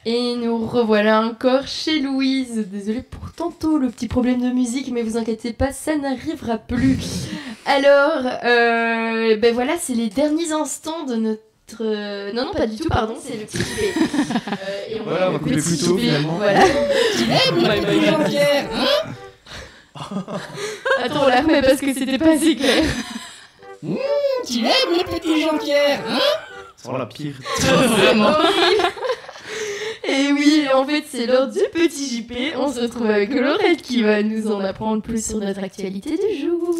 Et nous revoilà encore chez Louise. Désolée pour tantôt le petit problème de musique, mais vous inquiétez pas, ça n'arrivera plus. Alors, ben voilà, c'est les derniers instants de notre... Non, pas du tout, pardon, c'est le petit JP. Et Voilà, on va couper plus tôt, finalement. Voilà. Bye bye Jean-Pierre. Attends, on la remet parce que c'était pas assez clair. Tu l'aimes le petit Jean-Pierre, hein? C'est vraiment la pire. Vraiment. Et oui, en fait, c'est l'heure du petit JP. On se retrouve avec Laurette qui va nous en apprendre plus sur notre actualité du jour.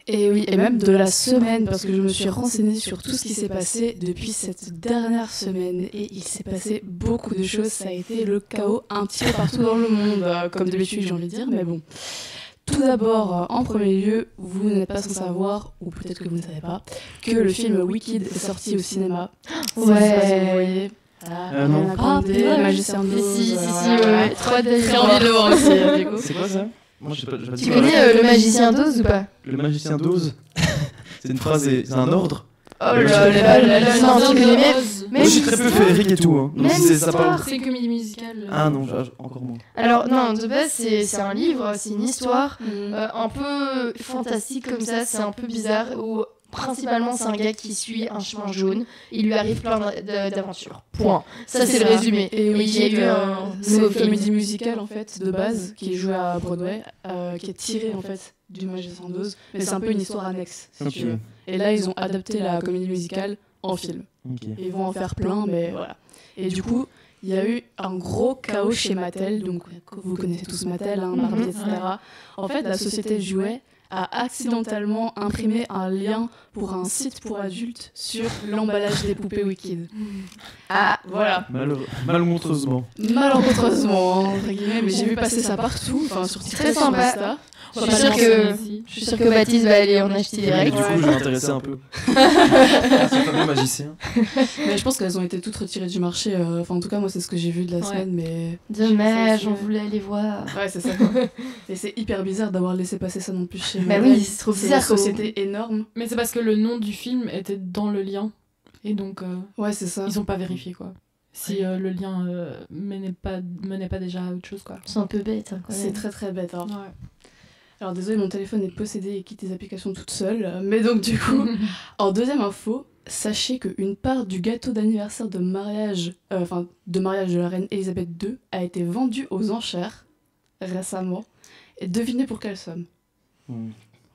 Et oui, et même de la semaine, parce que je me suis renseignée sur tout ce qui s'est passé depuis cette dernière semaine. Et il s'est passé beaucoup de choses, ça a été le chaos un petit peu partout dans le monde, comme d'habitude j'ai envie de dire, mais bon. Tout d'abord, en premier lieu, vous n'êtes pas sans savoir, ou peut-être que vous ne savez pas, que le film Wicked est sorti au cinéma. Ouais. Si vous voyez. Voilà, non. Ariana Grande, Magicien de Oz, Si, voilà. ouais. Trois J'ai envie de le voir aussi, du coup. C'est quoi ça? Moi, je sais pas. Tu connais le magicien d'Oz ou pas? Le magicien d'Oz? C'est une phrase, c'est un ordre? Oh là là là là, non, tu connais même... Moi, je suis très peu féerique et tout. Hein. Donc, Même si ça parle... C'est une comédie musicale. Ah non, encore moins. Alors non, de base c'est un livre, c'est une histoire un peu fantastique comme ça, c'est un peu bizarre, où principalement c'est un gars qui suit un chemin jaune, il lui arrive plein d'aventures. Point. Ça c'est le résumé. Et oui, il y a eu un c'est nouveau une film. comédie musicale en fait de base qui est jouée à Broadway, qui est tirée en fait du Magicien d'Oz, mais c'est un peu une histoire annexe si tu veux. Et là ils ont adapté la comédie musicale en film. Ok. Et ils vont en faire plein, mais voilà. Et du coup, il y a eu un gros chaos chez Mattel, donc vous connaissez tous Mattel, hein, Barbie, etc. En fait, la société de jouets a accidentellement imprimé un lien pour un site pour adultes sur l'emballage des poupées Wicked. Ah, voilà. Malencontreusement. Malencontreusement, entre guillemets, mais j'ai vu passer ça partout, enfin sur Très TikTok, sur sympa. Insta. Je suis sûre que Baptiste va aller en acheter Et direct. du coup, je vais m'intéresser un peu. C'est un fameux magicien. Mais je pense qu'elles ont été toutes retirées du marché. Enfin, en tout cas, moi, c'est ce que j'ai vu de la semaine, mais... Dommage, on voulait aller voir. Ouais, c'est ça. Et c'est hyper bizarre d'avoir laissé passer ça non plus chez Bah Mattel. oui, c'est trop C'est une bizarre. société énorme. Mais c'est parce que le nom du film était dans le lien. Et donc, Ouais, c'est ça. ils ont pas vérifié, quoi. Si le lien menait pas déjà à autre chose, quoi. C'est un peu bête. Hein, quand C'est même. très très bête. Hein. Ouais. Alors désolé, mon téléphone est possédé et quitte les applications toute seule. Mais donc du coup, en deuxième info, sachez qu'une part du gâteau d'anniversaire de mariage, de la reine Elisabeth II a été vendue aux enchères récemment. Et devinez pour quelle somme?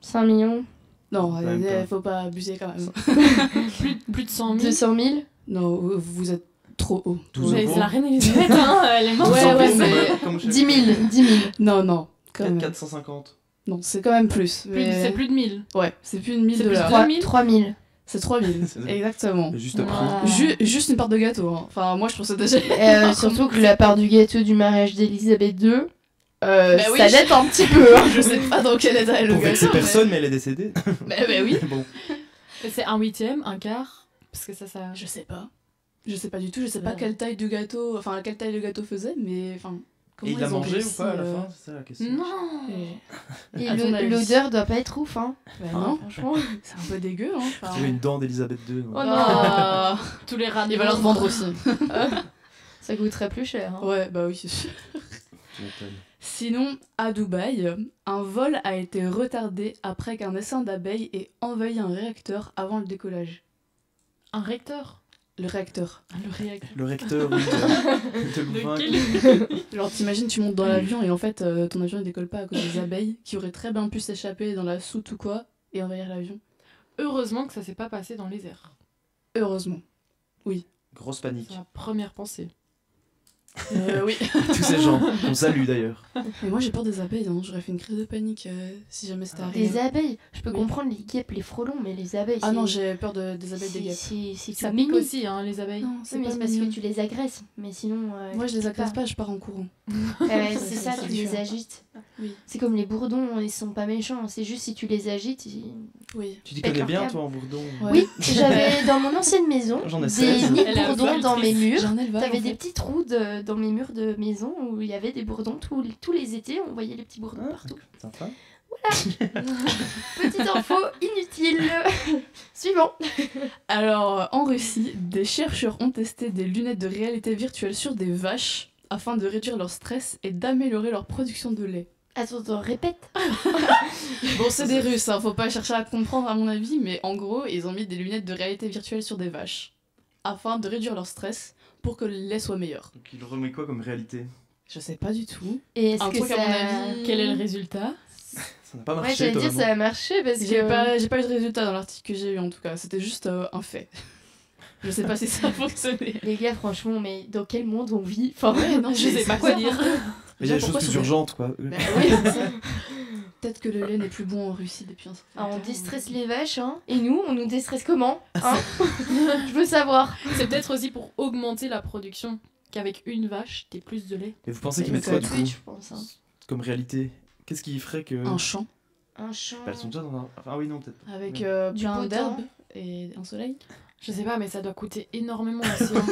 5 millions, Non, Même pas. faut pas abuser quand même. Plus de 100 000. 200 000. Non, vous êtes trop haut. 12 Mais euros. c'est la reine Elisabeth, hein, elle est morte. Ouais, ouais, Comme 10 000, 10 000. Non, quand même. 450. Non, c'est quand même plus. mais- C'est plus de 1000. Ouais, c'est plus de 1000 C'est plus dollars. 3 000. 3 000. C'est 3000, C'est- exactement. Juste après. Ah. Juste une part de gâteau. Hein. Enfin, moi, je pensais déjà... Surtout que la part du gâteau du mariage d'Elisabeth II, Bah oui, ça date un petit peu. Hein. Je sais pas dans quel état est le Pour gâteau. vexer personne, mais elle est décédée. Mais oui. Bon. C'est un huitième, un quart. Parce que ça. Je sais pas. Je sais pas du tout. Je sais pas Ouais. quelle taille du gâteau... Enfin, quelle taille le gâteau faisait, mais... Enfin, comment Et il a ils ont mangé ou réussi, pas à la fin? C'est ça la question. Non. et- Et À ton avis. l'odeur doit pas être ouf, hein. Bah non, Franchement. c'est un peu dégueu, hein. Enfin... Il y a une dent d'Elisabeth II. Oh non. Ah, Tous les rats. il va leur vendre aussi. Ça coûterait plus cher. Hein. Ouais, bah oui, c'est sûr. Tu m'étonnes. Sinon, à Dubaï, un vol a été retardé après qu'un essaim d'abeilles ait envahi un réacteur avant le décollage. Un recteur. Le réacteur. Le réacteur. Le recteur, oui, de Louvain. Genre, t'imagines, tu montes dans l'avion et en fait, ton avion il décolle pas à cause des abeilles qui auraient très bien pu s'échapper dans la soute ou quoi et envahir l'avion. Heureusement que ça s'est pas passé dans les airs. Heureusement. Grosse panique. C'est la première pensée. Oui. Tous ces gens. On salue d'ailleurs. Mais moi j'ai peur des abeilles, hein. J'aurais fait une crise de panique si jamais c'était arrivé. Des abeilles. Je peux Oui. comprendre les guêpes, les frelons, mais les abeilles. Ah non, c'est- j'ai peur des abeilles des guêpes. C'est Ça tout pique mignon. aussi, hein, les abeilles. Non, Oui, mais c'est parce mignon. que tu les agresses. Mais sinon. Moi je tu les peux agresse pas, je pars en courant. C'est ça, c'est tu les différent. agites. Oui. C'est comme les bourdons, ils sont pas méchants. C'est juste si tu les agites. Oui. Tu t'y Pète connais leur bien, câble. toi, en Bourdon? Ouais. Oui, j'avais dans mon ancienne maison J'en ai des 16. nids Elle de est un bourdons peu dans mes murs. J'ai un élevage. T'avais en des fait. petits trous dans mes murs de maison où il y avait des bourdons tous les étés. On voyait les petits bourdons Ah, partout. sympa. Petite info inutile. Suivant. Alors, en Russie, des chercheurs ont testé des lunettes de réalité virtuelle sur des vaches afin de réduire leur stress et d'améliorer leur production de lait. Attends, répète. Bon, c'est des Russes, hein, faut pas chercher à comprendre à mon avis, mais en gros, ils ont mis des lunettes de réalité virtuelle sur des vaches afin de réduire leur stress pour que le lait soit meilleur. Donc il remet quoi comme réalité? Je sais pas du tout. Et est-ce Un que truc, à ça... mon avis, Quel est le résultat? Ça n'a pas Ouais, marché. j'allais dire étonnamment. ça a marché parce J'ai que... pas eu de résultat dans l'article que j'ai eu en tout cas, c'était juste un fait. Je sais pas si ça a fonctionné. Les gars, franchement, mais dans quel monde on vit? Enfin, Ouais, non, je sais pas quoi dire. Mais il y a des choses Pourquoi plus ça- urgentes, quoi. Bah oui, c'est ça. Peut-être que le lait n'est plus bon en Russie depuis un certain Ah, on temps. déstresse les vaches, hein. Et nous, on nous déstresse comment, hein? Je veux savoir. C'est peut-être aussi pour augmenter la production. Qu'avec une vache, t'aies plus de lait. Et vous pensez qu'ils Mais mettent ça quoi, va du Oui, coup, je pense. Hein. comme réalité? Qu'est-ce qui ferait que... Un champ Un champ. Bah, elles sont déjà dans un... Enfin, oui, non, peut-être. avec Du plein beau d'herbes temps. et un soleil. Je sais pas, mais ça doit coûter énormément aussi. Hein.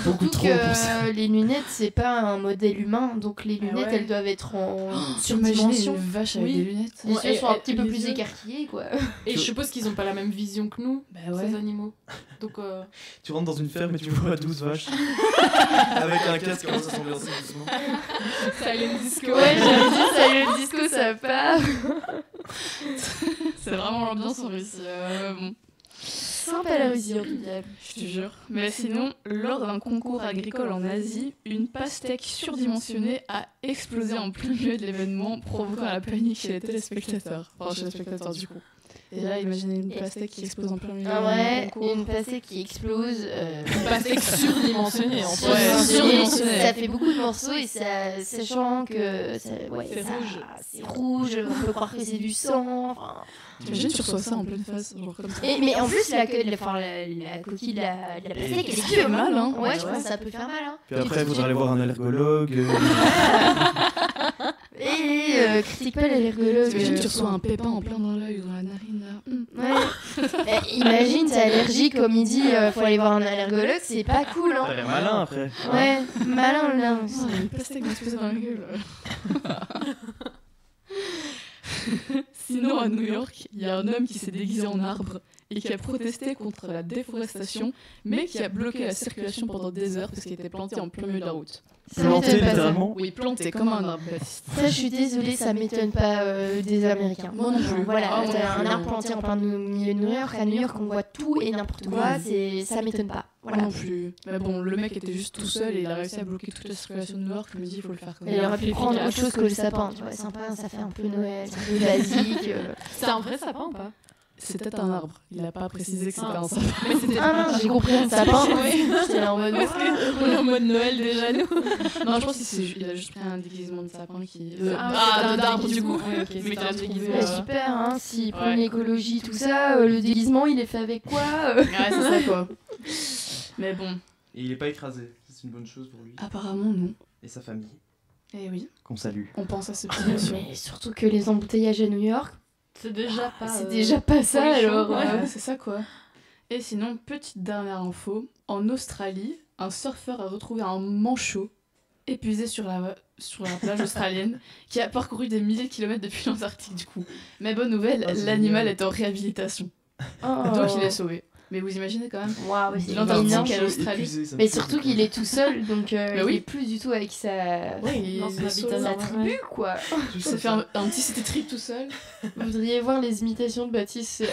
Beaucoup Surtout trop pour ça. que les lunettes, c'est pas un modèle humain, donc les Ah lunettes, ouais. elles doivent être en Imaginez surdimension. une vache avec Oui. des lunettes. Les Ouais, yeux sont un et petit peu les plus yeux. écarquillés, quoi. Et je suppose qu'ils ont pas la même vision que nous, Bah ces animaux. Donc, Tu rentres dans une ferme et tu vois 12 vaches. Avec un casque, comment ça s'ambiance doucement. Silent Disco. Ouais, j'avais dit ça, le disco, ça part. C'est vraiment l'ambiance en Russie. Bon. Sympa la Russie, en tout cas. Je te jure. Mais sinon, lors d'un concours agricole en Asie, une pastèque surdimensionnée a explosé en plein milieu de l'événement, provoquant la panique chez les téléspectateurs. Enfin, chez les spectateurs, du coup. Et là, imaginez une pastèque qui explose en plein milieu Ah ouais, d'un concours. une pastèque qui explose. Une pastèque surdimensionnée en plus. Ouais, surdimensionné. Ça fait beaucoup de morceaux et ça, sachant que C'est rouge. c'est rouge, on peut croire que c'est du sang. Enfin... T'imagines, tu reçois ça en pleine face, genre comme ça. Mais en plus, la coquille de la pastèque, elle est fait dure, mal, hein. Ouais, je pense que ça peut faire mal. Hein. Puis après, il faudra aller voir un allergologue. Et critique pas l'allergologue. T'imagines, tu reçois un pépin en plein dans l'œil ou dans la narine, là. Ouais. Imagine, t'es allergique au midi, faut aller voir un allergologue, c'est pas cool, T'as hein. l'air malin après. Ouais, malin là. Oh, une pastèque m'explose dans la gueule. Sinon, à New York, il y a un homme qui s'est déguisé en arbre et qui a protesté contre la déforestation, mais qui a bloqué la circulation pendant des heures parce qu'il était planté en plein milieu de la route. Ça Planté m'étonne pas, ça. littéralement. Oui, planté comme un arbre, Baptiste. Ça, je suis désolée, ça m'étonne pas des Américains. Moi non plus. Voilà, Ah, moi t'as non un plus. arbre planté en plein milieu de New York. À New York, on voit tout et n'importe quoi. Ça m'étonne pas. Moi Voilà. non plus. Mais bon, le mec était juste tout seul et il a réussi à bloquer toute la circulation de New York. Je me dis, il faut le faire quand Et il même. aurait pu prendre autre chose que le sapin. Tu vois, sympa, ça fait un peu Noël, c'est un peu basique. C'est un vrai sapin ou pas? C'était un arbre. Il a pas précisé que c'était Ah. un sapin. Mais c'était Ah non, j'ai compris un sapin. Oui. C'est en mode. On est en mode Noël déjà, nous. Non, je pense qu'il a juste pris un déguisement de sapin qui. Ah, d'arbre, du coup. Ouais, ok, Mais c'était qu'il a un déguisé, trou, Bah, super, hein, s'il prend Ouais. l'écologie, tout ça, le déguisement, il est fait avec quoi Ouais, c'est ça quoi. Mais bon, Et il est pas écrasé. C'est une bonne chose pour lui. apparemment non. Et sa famille. Eh oui, Qu'on salue. on pense à ce petit monsieur. Mais surtout que les embouteillages à New York, C'est déjà pas. c'est déjà pas ça folichon, alors. Ouais, c'est ça quoi. Et sinon, petite dernière info, en Australie, un surfeur a retrouvé un manchot épuisé sur la plage australienne qui a parcouru des milliers de kilomètres depuis l'Antarctique du coup. Mais bonne nouvelle, Ah, c'est l'animal génial. est en réhabilitation. Oh. Donc il est sauvé. Mais vous imaginez quand même Waouh, c'est L'Antarctique, énorme. à l'Australie. Mais surtout qu'il est tout seul, donc il oui. est plus du tout avec sa, Oui, Dans il son est habitat sauvé. sa normal. tribu, quoi. Il s'est fait un petit city trip tout seul. Vous voudriez voir les imitations de Baptiste, c'est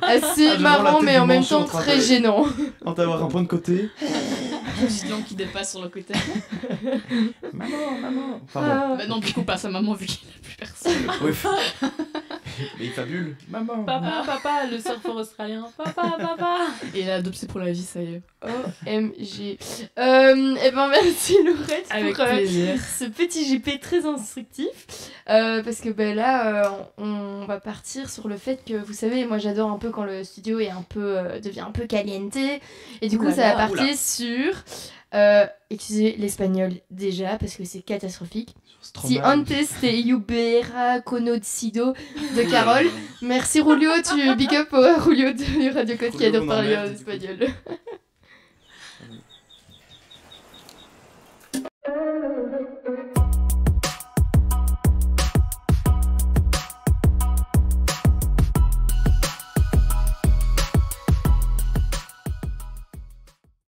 assez j'adore la marrant, tête mais du en même manchot temps en train très de- gênant. En t'avoir un point de côté. Sinon qui dépasse sur le côté. Maman. Enfin Ah. Bah non, du coup pas sa maman vu qu'il n'a plus personne. bon. Oui. Mais il fabule. Maman. Papa, le surfeur australien. Papa. Et il a adopté pour la vie, ça y est. OMG. Eh ben merci Laurette Avec pour plaisir. ce petit GP très instructif. Parce que ben là, on va partir sur le fait que, vous savez, moi j'adore un peu quand le studio est un peu, devient un peu caliente. Et du coup, Oulala, ça va partir sur... excusez l'espagnol déjà, parce que c'est catastrophique. Si antes te hubiera conocido de Carole. Merci Julio, tu big up Julio de Radio Code qui Julio, adore on parler en emmerde, du coup. espagnol.